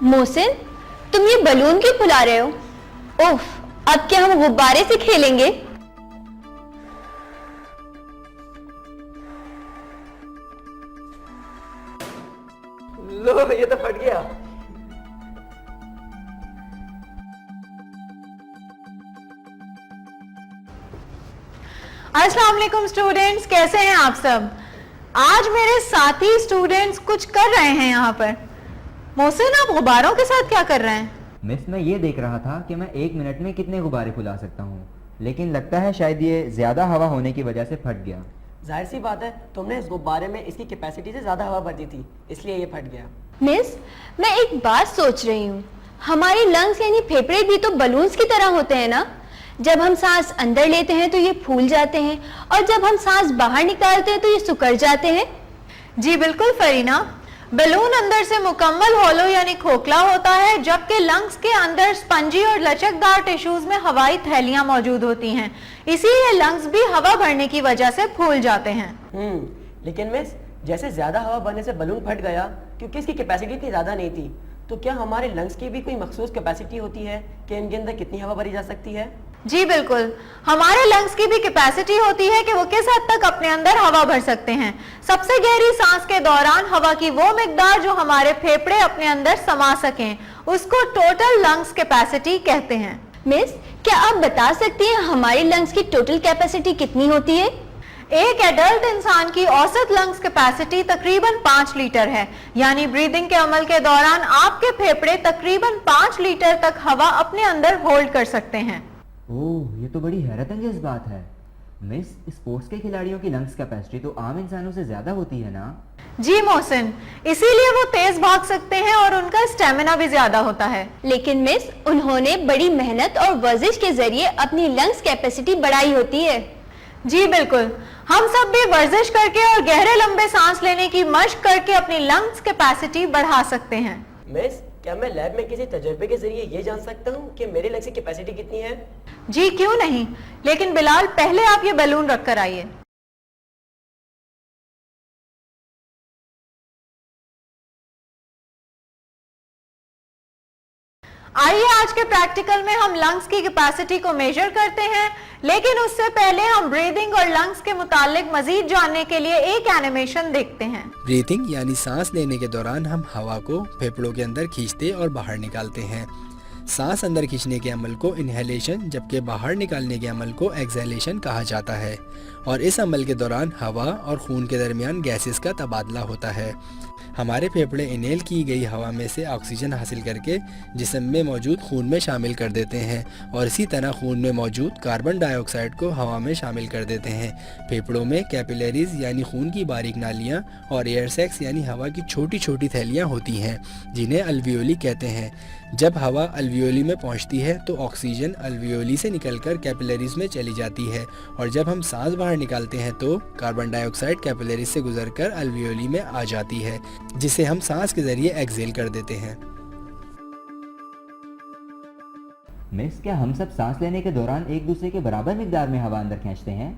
मोहसिन, तुम ये बलून क्यों फुला रहे हो? ओफ, अब क्या हम गुब्बारे से खेलेंगे? लो, ये तो फट गया। अस्सलाम वालेकुम स्टूडेंट्स, कैसे हैं आप सब? आज मेरे साथी स्टूडेंट्स कुछ कर रहे हैं यहाँ पर। मोहसिन, आप गुब्बारों के साथ क्या कर रहे हैं? मिस, मैं ये देख रहा था कि मैं 1 मिनट में कितने गुब्बारे फुला सकता हूँ, लेकिन लगता है शायद ये ज़्यादा हवा होने की वजह से फट गया। जाहिर सी बात है, तुमने इस गुब्बारे में इसकी कैपेसिटी से ज़्यादा हवा भर दी थी, इसलिए ये फट गया। मिस, मैं एक बात सोच रही हूँ, हमारे लंग्स यानी फेफड़े भी तो बलून्स की तरह होते हैं ना? जब हम सांस अंदर लेते हैं तो ये फूल जाते हैं और जब हम सांस बाहर निकालते हैं तो ये सिकुड़ जाते हैं। जी बिल्कुल फरीना, बलून अंदर से मुकम्मल होलो यानी खोखला होता है, जबकि लंग्स के अंदर स्पंजी और लचकदार टिश्यूज में हवाई थैलियां मौजूद होती हैं। इसीलिए लंग्स भी हवा भरने की वजह से फूल जाते हैं। लेकिन मिस, जैसे ज्यादा हवा भरने से बलून फट गया क्योंकि इसकी कैपेसिटी इतनी ज्यादा नहीं थी, तो क्या हमारे लंग्स की भी कोई मखसूस कैपेसिटी होती है कि इनके अंदर कितनी हवा भरी जा सकती है? जी बिल्कुल, हमारे लंग्स की भी कैपेसिटी होती है कि वो किस हद तक अपने अंदर हवा भर सकते हैं। सबसे गहरी सांस के दौरान हवा की वो मिकदार जो हमारे फेफड़े अपने अंदर समा सकें, उसको टोटल लंग्स कैपेसिटी कहते हैं। मिस, क्या आप बता सकती हैं हमारे लंग्स की टोटल कैपेसिटी कितनी होती है? एक एडल्ट इंसान की औसत लंग्स कैपेसिटी तकरीबन 5 लीटर है, यानी ब्रीदिंग के अमल के दौरान आपके फेफड़े तकरीबन 5 लीटर तक हवा अपने अंदर होल्ड कर सकते हैं। ओह, ये तो बड़ी हैरत अंगेज बात है। मिस, स्पोर्ट्स के खिलाड़ियों की लंग्स कैपेसिटी तो आम इंसानों से ज्यादा होती है ना? जी मोहसिन, इसीलिए वो तेज भाग सकते हैं और उनका स्टेमिना भी ज्यादा होता है। लेकिन मिस, उन्होंने बड़ी मेहनत और वर्जिश के जरिए अपनी लंग्स कैपेसिटी बढ़ाई होती है। जी बिल्कुल, हम सब भी वर्जिश करके और गहरे लंबे सांस लेने की मशक करके अपनी लंग्स कैपेसिटी बढ़ा सकते हैं। मिस, क्या मैं लैब में किसी तजुर्बे के जरिए ये जान सकता हूँ कि मेरे लंग्स की कैपेसिटी कितनी है? जी क्यों नहीं, लेकिन बिलाल पहले आप ये बैलून रख कर आइए। आइए आज के प्रैक्टिकल में हम लंग्स की कैपेसिटी को मेजर करते हैं, लेकिन उससे पहले हम ब्रीदिंग और लंग्स के मुतालिक मजीद जानने के लिए एक एनिमेशन देखते हैं। ब्रीथिंग यानी सांस लेने के दौरान हम हवा को फेफड़ों के अंदर खींचते और बाहर निकालते हैं। सांस अंदर खींचने के अमल को इनहेलेशन, जबकि बाहर निकालने के अमल को एक्सहेलेशन कहा जाता है। और इस अमल के दौरान हवा और खून के दरमियान गैसेस का तबादला होता है। हमारे फेफड़े इनहेल की गई हवा में से ऑक्सीजन हासिल करके जिस्म में मौजूद खून में शामिल कर देते हैं और इसी तरह खून में मौजूद कार्बन डाइऑक्साइड को हवा में शामिल कर देते हैं। फेफड़ों में कैपिलरीज यानी खून की बारीक नालियाँ और एयर सैक्स यानी हवा की छोटी छोटी थैलियाँ होती हैं, जिन्हें अल्वियोली कहते हैं। जब हवा अल्वियोली में पहुंचती है तो ऑक्सीजन अल्वियोली से निकलकर कैपिलरीज में चली जाती है और जब हम सांस बाहर निकालते हैं तो कार्बन डाइऑक्साइड कैपिलरीज से गुजरकर अल्वियोली में आ जाती है, जिसे हम सांस के जरिए एक्सहेल कर देते हैं। मिस, क्या हम सब सांस लेने के दौरान एक दूसरे के बराबर मिकदार में हवा अंदर खींचते हैं?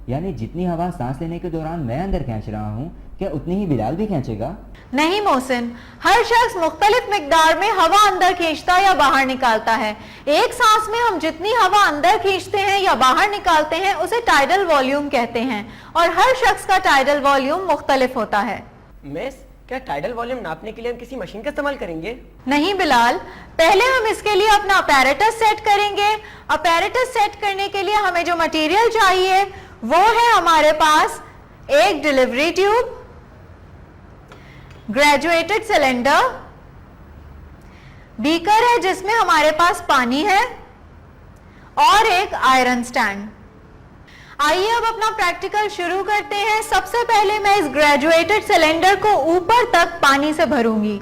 यानी जितनी हवा सांस लेने के दौरान मैं अंदर खींच रहा हूँ, क्या उतनी ही बिलाल भी खींचेगा? नहीं मोहसिन, हर शख्स मुख्तलिफ मिकदार में हवा अंदर खींचता या बाहर निकालता है। एक सांस में हम जितनी हवा अंदर खींचते हैं या बाहर निकालते हैं उसे टाइडल वॉल्यूम कहते हैं और हर शख्स का टाइडल वॉल्यूम मुख्तलिफ होता है। मिस, क्या टाइडल वॉल्यूम नापने के लिए हम किसी मशीन का इस्तेमाल करेंगे? नहीं बिलाल, पहले हम इसके लिए अपना अपैरेटस सेट करेंगे। अपैरेटस सेट करने के लिए हमें जो मटेरियल चाहिए वो है हमारे पास एक delivery tube, graduated cylinder, beaker है जिसमें हमारे पास पानी है और एक आयरन स्टैंड। आइए अब अपना प्रैक्टिकल शुरू करते हैं। सबसे पहले मैं इस ग्रेजुएटेड सिलेंडर को ऊपर तक पानी से भरूंगी।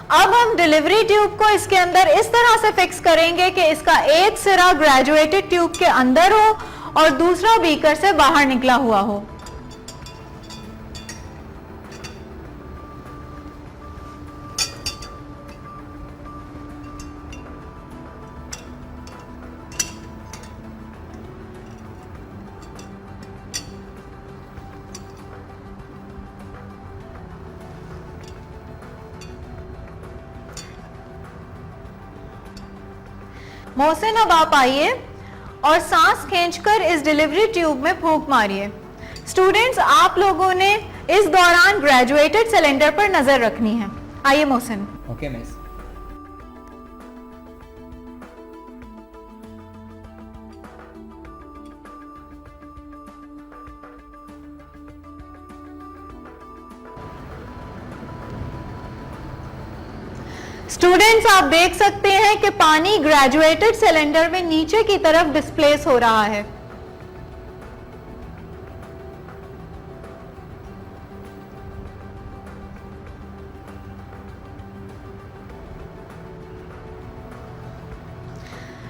अब हम डिलीवरी ट्यूब को इसके अंदर इस तरह से फिक्स करेंगे कि इसका एक सिरा ग्रेजुएटेड ट्यूब के अंदर हो और दूसरा बीकर से बाहर निकला हुआ हो। मोहसिन, अब आप आइए और सांस खींचकर इस डिलीवरी ट्यूब में फूंक मारिए। स्टूडेंट्स, आप लोगों ने इस दौरान ग्रेजुएटेड सिलेंडर पर नजर रखनी है। आइए मोहसिन। Okay miss. स्टूडेंट्स, आप देख सकते हैं कि पानी ग्रेजुएटेड सिलेंडर में नीचे की तरफ डिस्प्लेस हो रहा है।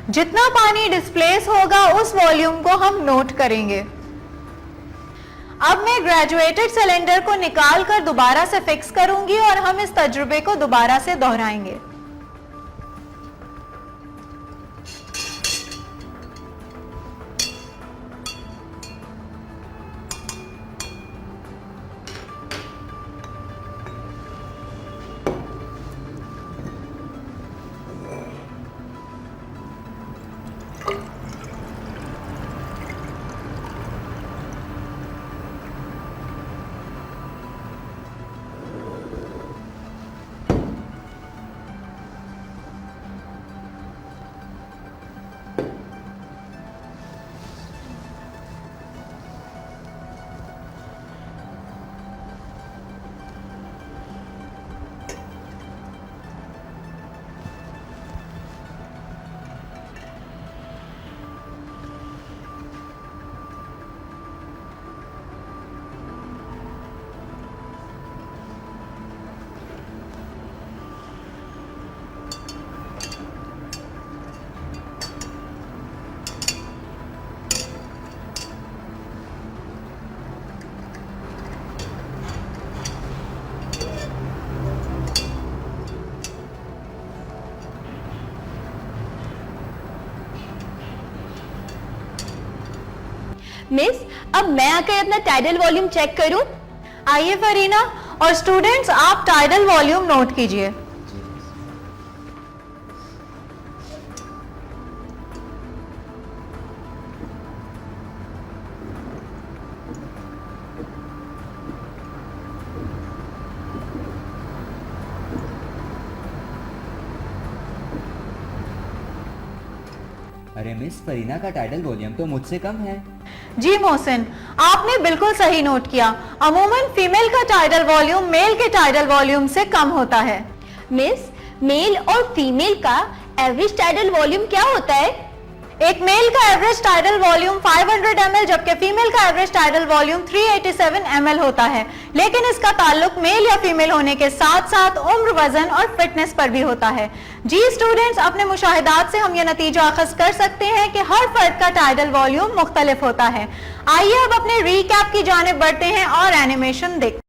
जितना पानी डिस्प्लेस होगा उस वॉल्यूम को हम नोट करेंगे। अब मैं ग्रेजुएटेड सिलेंडर को निकाल कर दोबारा से फिक्स करूंगी और हम इस तजुर्बे को दोबारा से दोहराएंगे। मिस, अब मैं आकर अपना टाइडल वॉल्यूम चेक करूं? आइए फरीना, और स्टूडेंट्स आप टाइडल वॉल्यूम नोट कीजिए। अरे मिस, फरीना का टाइडल वॉल्यूम तो मुझसे कम है। जी मोहसिन, आपने बिल्कुल सही नोट किया। अमूमन फीमेल का टाइडल वॉल्यूम मेल के टाइडल वॉल्यूम से कम होता है। मिस, मेल और फीमेल का एवरेज टाइडल वॉल्यूम क्या होता है? एक मेल का एवरेज टाइडल वॉल्यूम 500 ml जबकि फीमेल का एवरेज टाइडल वॉल्यूम 387 ml होता है। लेकिन इसका ताल्लुक मेल या फीमेल होने के साथ साथ उम्र, वजन और फिटनेस पर भी होता है। जी स्टूडेंट्स, अपने मुशाहिदात से हम ये नतीजा अखज़ कर सकते हैं कि हर फर्द का टाइडल वॉल्यूम मुख्तलिफ होता है। आइए अब अपने रीकैप की जानिब बढ़ते हैं और एनिमेशन देखते हैं।